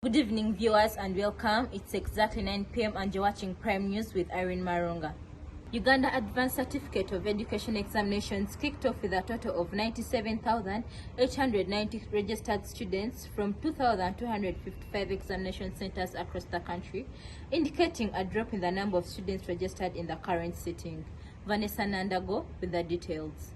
Good evening, viewers, and welcome. It's exactly 9 p.m. and you're watching Prime News with Irene Marunga. Uganda Advanced Certificate of Education examinations kicked off with a total of 97,890 registered students from 2,255 examination centers across the country, indicating a drop in the number of students registered in the current sitting. Vanessa Nandago with the details.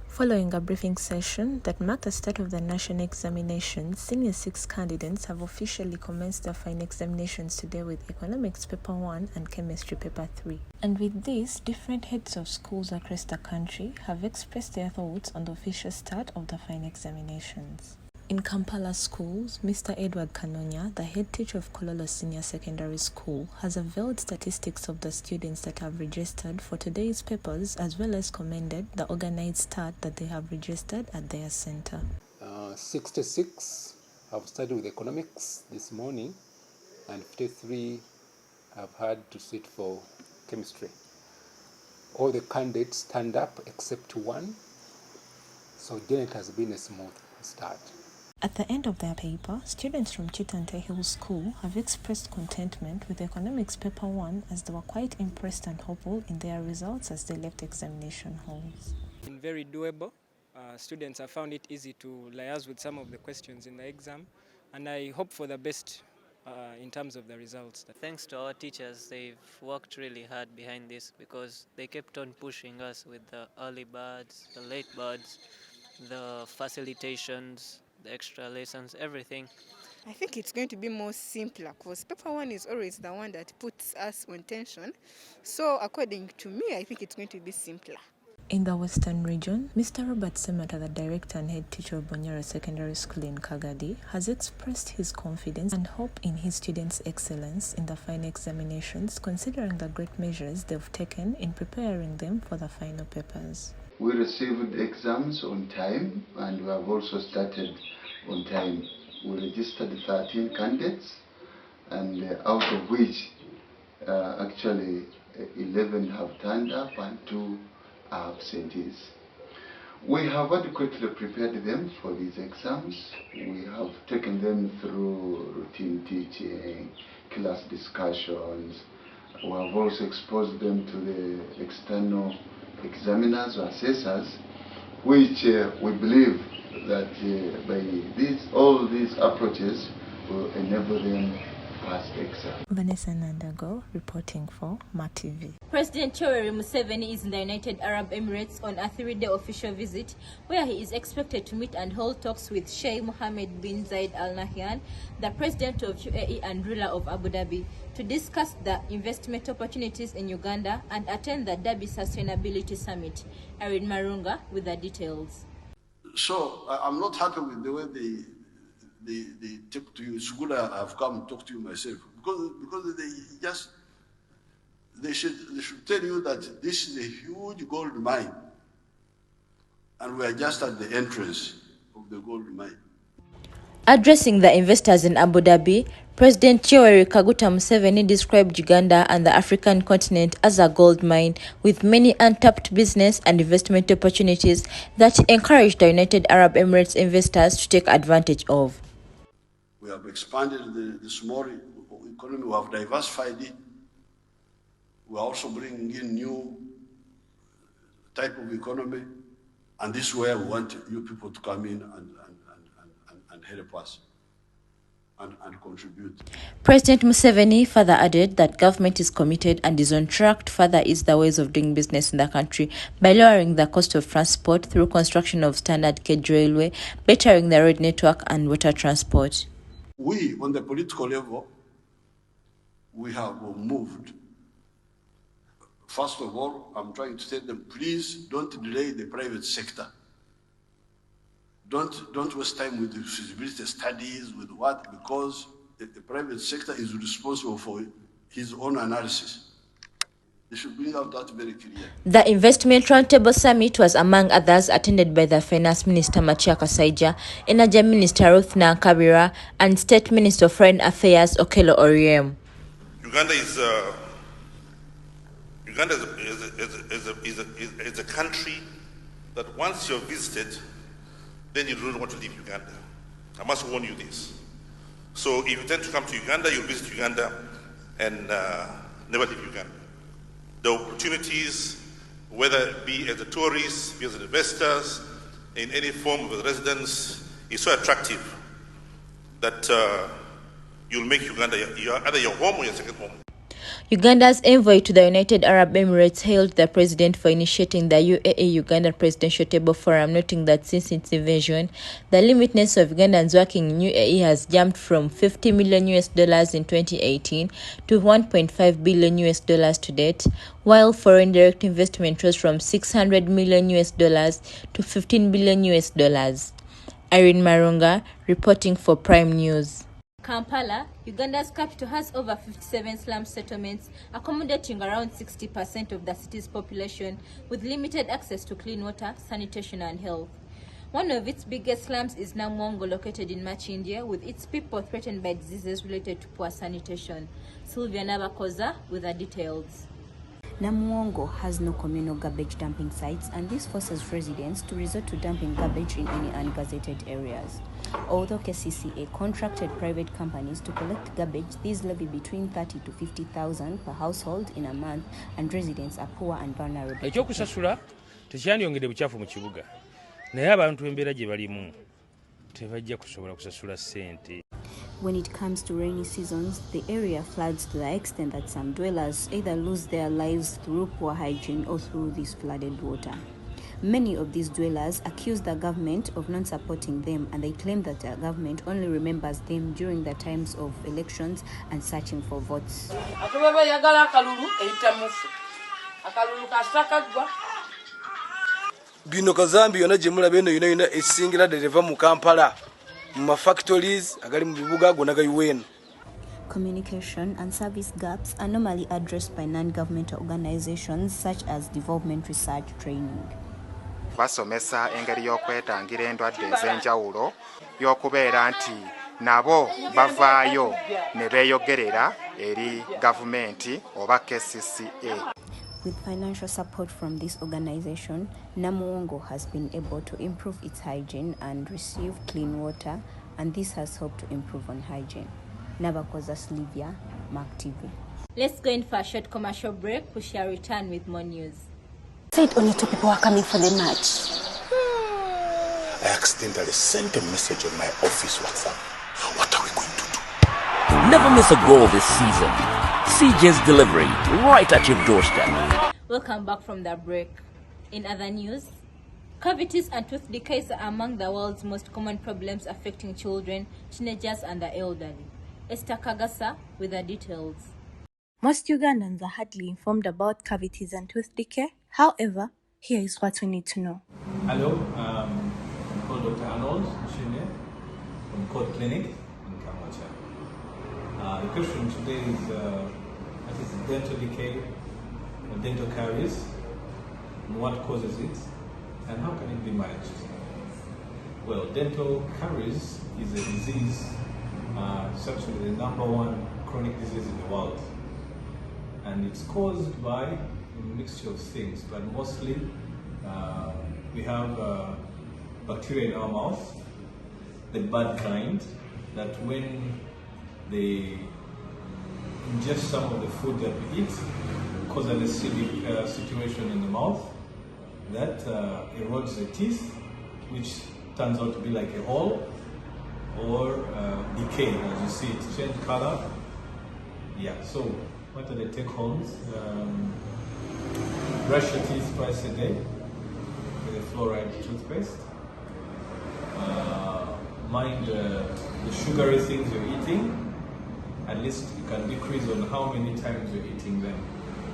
Following a briefing session that marked the start of the national examinations, Senior 6 candidates have officially commenced their final examinations today with Economics Paper 1 and Chemistry Paper 3. And with this, different heads of schools across the country have expressed their thoughts on the official start of the final examinations. In Kampala schools, Mr. Edward Kanonya, the head teacher of Kololo Senior Secondary School, has unveiled statistics of the students that have registered for today's papers, as well as commended the organized start that they have registered at their center. 66 have studied with economics this morning, and 53 have had to sit for chemistry. All the candidates stand up except one, so it has been a smooth start. At the end of their paper, students from Chitante Hill School have expressed contentment with Economics Paper 1 as they were quite impressed and hopeful in their results as they left examination halls. Very doable. Students have found it easy to liaise with some of the questions in the exam, and I hope for the best in terms of the results. Thanks to our teachers, they've worked really hard behind this because they kept on pushing us with the early birds, the late birds, the facilitations, the extra lessons, everything. I think it's going to be more simpler because paper 1 is always the one that puts us on tension. So according to me, I think it's going to be simpler. In the Western region, Mr. Robert Semata, the director and head teacher of Bonyera Secondary School in Kagadi, has expressed his confidence and hope in his students' excellence in the final examinations, considering the great measures they've taken in preparing them for the final papers. We received exams on time, and we have also started on time. We registered 13 candidates, and out of which actually 11 have turned up and 2 are absentees. We have adequately prepared them for these exams. We have taken them through routine teaching, class discussions. We have also exposed them to the external examiners or assessors, which we believe that by all these approaches will enable them to pass the exam. Vanessa Nandago reporting for MATV. President Makerere Museveni is in the United Arab Emirates on a 3-day official visit where he is expected to meet and hold talks with Sheikh Mohammed bin Zayed Al Nahyan, the president of UAE and ruler of Abu Dhabi, to discuss the investment opportunities in Uganda and attend the Dhabi Sustainability Summit. Irene Marunga with the details. So I'm not happy with the way they talk to you. It's good I have come and talk to you myself because they should tell you that this is a huge gold mine, and we are just at the entrance of the gold mine. Addressing the investors in Abu Dhabi, President Yoweri Kaguta Museveni described Uganda and the African continent as a gold mine with many untapped business and investment opportunities that encouraged the United Arab Emirates investors to take advantage of. We have expanded the small economy, we have diversified it. We are also bringing in new type of economy, and this is where we want you people to come in and help us and contribute. President Museveni further added that government is committed and is on track to further ease the ways of doing business in the country by lowering the cost of transport through construction of standard gauge railway, bettering the road network and water transport. We, on the political level, we have moved. First of all, I'm trying to tell them, please don't delay the private sector. Don't waste time with the feasibility studies, with what, because the private sector is responsible for his own analysis. They should bring out that very clearly. The Investment Roundtable Summit was, among others, attended by the Finance Minister Macharia Kasaija, Energy Minister Ruth Nankabira, and State Minister of Foreign Affairs Okello Oryem. Uganda is a country that once you're visited, then you don't want to leave Uganda. I must warn you this. So if you tend to come to Uganda, you'll visit Uganda and never leave Uganda. The opportunities, whether it be as a tourist, be as investors, in any form of residence, is so attractive that you'll make Uganda either your home or your second home. Uganda's envoy to the United Arab Emirates hailed the president for initiating the UAE-Uganda Presidential Table Forum, noting that since its invasion, the limitness of Ugandans working in UAE has jumped from $50 million in 2018 to $1.5 billion to date, while foreign direct investment rose from $600 million to $15 billion. Irene Marunga, reporting for Prime News. Kampala, Uganda's capital, has over 57 slum settlements, accommodating around 60% of the city's population, with limited access to clean water, sanitation and health. One of its biggest slums is Namuongo, located in Machindia, with its people threatened by diseases related to poor sanitation. Sylvia Nabakoza with the details. Namuongo has no communal garbage dumping sites, and this forces residents to resort to dumping garbage in any ungazetted areas. Although KCCA contracted private companies to collect garbage, these levy between 30 to 50,000 per household in a month, and residents are poor and vulnerable. Ekyokusasula tekyandiyongedde bucaafu mu kibuga, naye abantu embeera gye balimu tebajja kusobola kusasula ssente. When it comes to rainy seasons, the area floods to the extent that some dwellers either lose their lives through poor hygiene or through this flooded water. Many of these dwellers accuse the government of not supporting them, and they claim that the government only remembers them during the times of elections and searching for votes. Bino kazambi yona jemula beno yona esingira dereva mu Kampala. Factories, communication and service gaps are normally addressed by non-governmental organizations such as development research training. Basomesa engeri y'okwetangira endwadde ez'enjawulo y'okubeera nti nabo bavaayo ne beeyogerera eri gavumenti oba KCCA. With financial support from this organization, Namuongo has been able to improve its hygiene and receive clean water, and this has helped to improve on hygiene. Nabakoza Sylvia, Mark TV. Let's go in for a short commercial break. We shall return with more news. Said only two people are coming for the match. I accidentally sent a message on my office WhatsApp. What are we going to do? Never miss a goal this season. CJ's delivery right at your doorstep. Welcome back from the break. In other news, cavities and tooth decays are among the world's most common problems affecting children, teenagers and the elderly. Esther Kagasa with the details. Most Ugandans are hardly informed about cavities and tooth decay. However, here is what we need to know. Hello, I'm called Dr. Arnold Mshine from Code Clinic in Kamwacha. The question today is what is dental decay or dental caries, and what causes it, and how can it be managed? Well, dental caries is a disease, it's actually the #1 chronic disease in the world, and it's caused by a mixture of things, but mostly we have bacteria in our mouth, the bad kind, that when they ingest some of the food that we eat, cause an acidic situation in the mouth that erodes the teeth, which turns out to be like a hole, or decay, as you see it change color. Yeah, so what are the take homes? Brush your teeth twice a day with a fluoride toothpaste. Mind the sugary things you're eating. At least you can decrease on how many times you're eating them,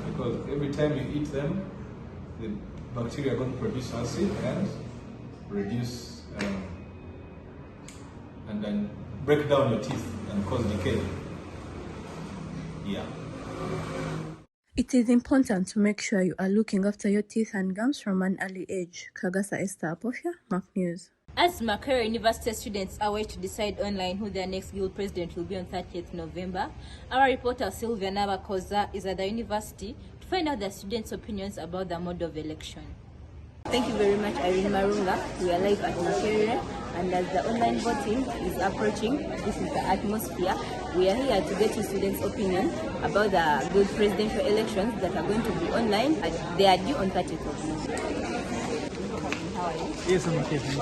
because every time you eat them, the bacteria are going to produce acid and reduce and then break down your teeth and cause decay. Yeah. It is important to make sure you are looking after your teeth and gums from an early age. Kagasa Esther Apofia, Mac News. As Makerere University students are waiting to decide online who their next guild president will be on 30th November, our reporter Sylvia Nabakoza is at the university to find out the students' opinions about the mode of election. Thank you very much, Irene Marunga. We are live at Makerere, and as the online voting is approaching, this is the atmosphere. We are here to get you students' opinion about the guild presidential elections that are going to be online. They are due on 30th of November. How are you? Yes, I'm okay, thank you.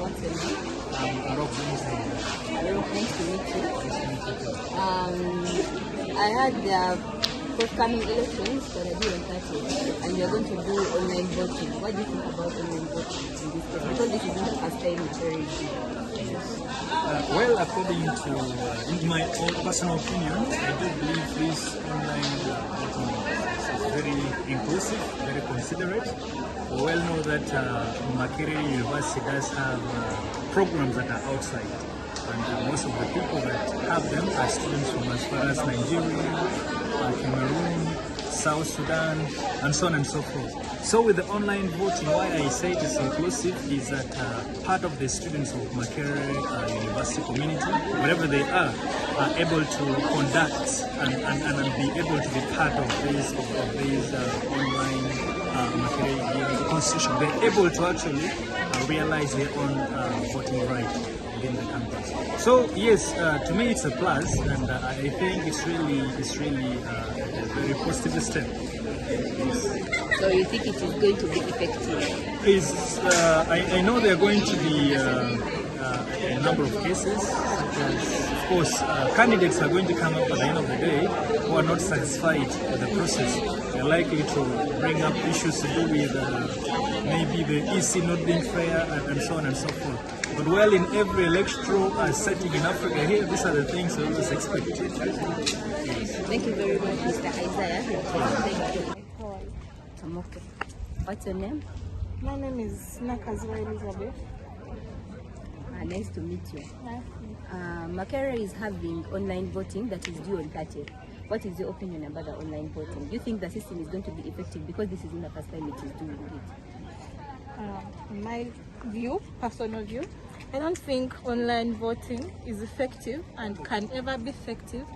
What's your name? Hello, nice to meet you. I had the forthcoming elections that are due on 30th, and you're going to do online voting. What do you think about online voting in this case? Because this is not the first time it's very well, according to in my own personal opinion, I do believe this online voting is very inclusive, very considerate. We well know that Makerere University does have programs that are outside, and most of the people that have them are students from as far as Nigeria, Cameroon, South Sudan, and so on and so forth. So with the online voting, why I say it is inclusive is that part of the students of Makerere University community, wherever they are able to conduct and be able to be part of these online Makerere constitution. They're able to actually realize their own voting right within the campus. So yes, to me it's a plus, and I think it's really a very positive step. So you think it is going to be effective? I know there are going to be a number of cases, because of course candidates are going to come up at the end of the day who are not satisfied with the process. They're likely to bring up issues to do with maybe the EC not being fair and so on and so forth. But well, in every electoral setting in Africa here, these are the things we always expect. Thank you very much, Mr. Isaiah. Thank you. I'm okay. What's your name? My name is Nakazwa Elizabeth. Nice to meet you. Makerere is having online voting that is due on 30th. What is your opinion about the online voting? Do you think the system is going to be effective, because this is not the first time it is doing it? My view, personal view, I don't think online voting is effective and can ever be effective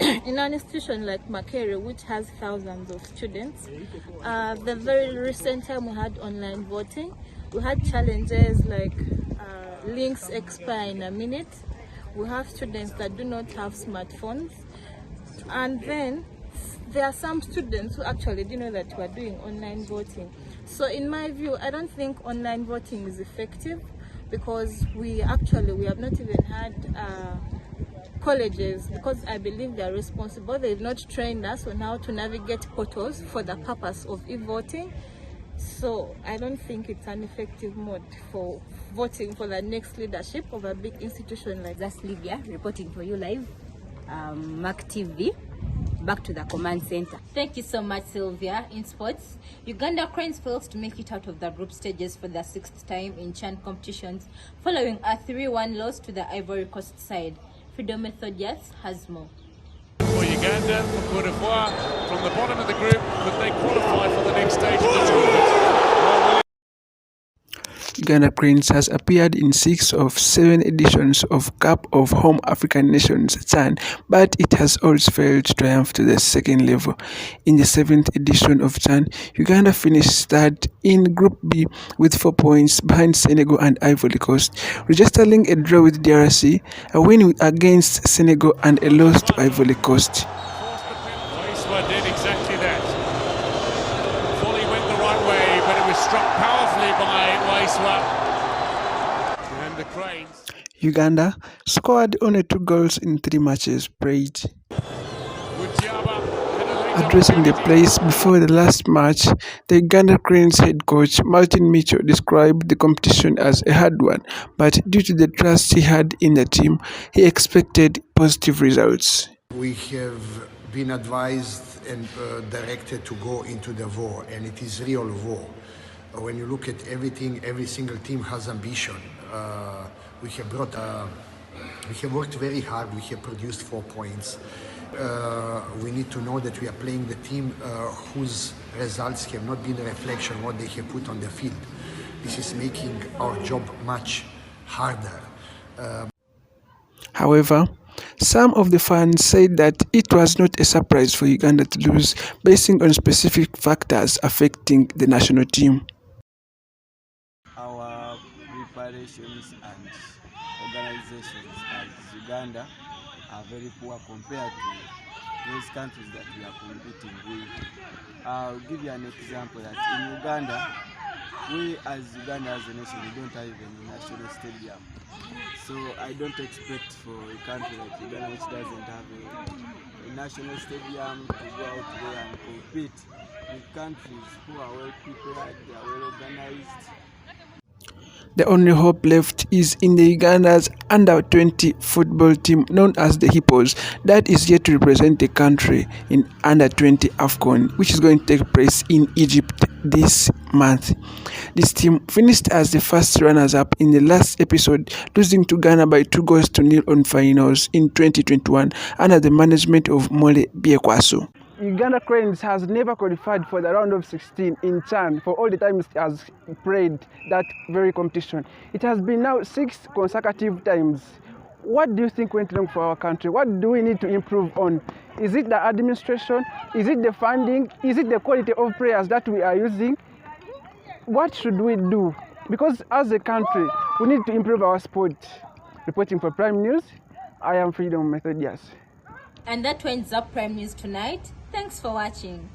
in an institution like Makerere, which has thousands of students. The very recent time we had online voting, we had challenges like links expire in a minute. We have students that do not have smartphones, and then there are some students who actually didn't know that we are doing online voting. So in my view, I don't think online voting is effective, because we have not even had colleges, because I believe they are responsible. They've not trained us on how to navigate portals for the purpose of e-voting. So I don't think it's an effective mode for voting for the next leadership of a big institution like that's Lydia reporting for you live, Mac TV. Back to the command center. Thank you so much, Sylvia. In sports, Uganda Cranes failed to make it out of the group stages for the 6th time in CHAN competitions, following a 3-1 loss to the Ivory Coast side. Freedom Methodius has more. For Uganda, for Cote d'Ivoire, from the bottom of the group, but they qualify for the next stage of the tournament. Uganda Cranes has appeared in 6 of 7 editions of Cup of Home African Nations CHAN, but it has always failed to triumph to the second level. In the 7th edition of CHAN, Uganda finished third in Group B with 4 points behind Senegal and Ivory Coast, registering a draw with DRC, a win against Senegal, and a loss to Ivory Coast. Waiswa did exactly that. Volley went the right way, but it was struck powerfully by Waiswa. And the Cranes. Uganda scored only 2 goals in 3 matches played. Addressing the players before the last match, the Uganda Cranes head coach Martin Mitchell described the competition as a hard one, but due to the trust he had in the team, he expected positive results. We have been advised and directed to go into the war, and it is real war. When you look at everything, every single team has ambition. We have brought We have worked very hard. We have produced 4 points. We need to know that we are playing the team whose results have not been a reflection of what they have put on the field. This is making our job much harder. However, some of the fans said that it was not a surprise for Uganda to lose, basing on specific factors affecting the national team. Our preparations and organizations as Uganda are very poor compared to those countries that we are competing with. I'll give you an example that in Uganda, we as Uganda as a nation, we don't have even a national stadium. So I don't expect for a country like Uganda, which doesn't have a national stadium, to go out there and compete with countries who are well prepared, they are well organized. The only hope left is in the Uganda's under-20 football team known as the Hippos that is yet to represent the country in under-20 AFCON, which is going to take place in Egypt this month. This team finished as the first runners-up in the last episode, losing to Ghana by 2-0 on finals in 2021 under the management of Mole Biekwaso. Uganda Cranes has never qualified for the round of 16 in CHAN for all the times it has played that very competition. It has been now 6 consecutive times. What do you think went wrong for our country? What do we need to improve on? Is it the administration? Is it the funding? Is it the quality of players that we are using? What should we do? Because as a country, we need to improve our sport. Reporting for Prime News, I am Freedom Methodius. And that winds up Prime News tonight. Thanks for watching.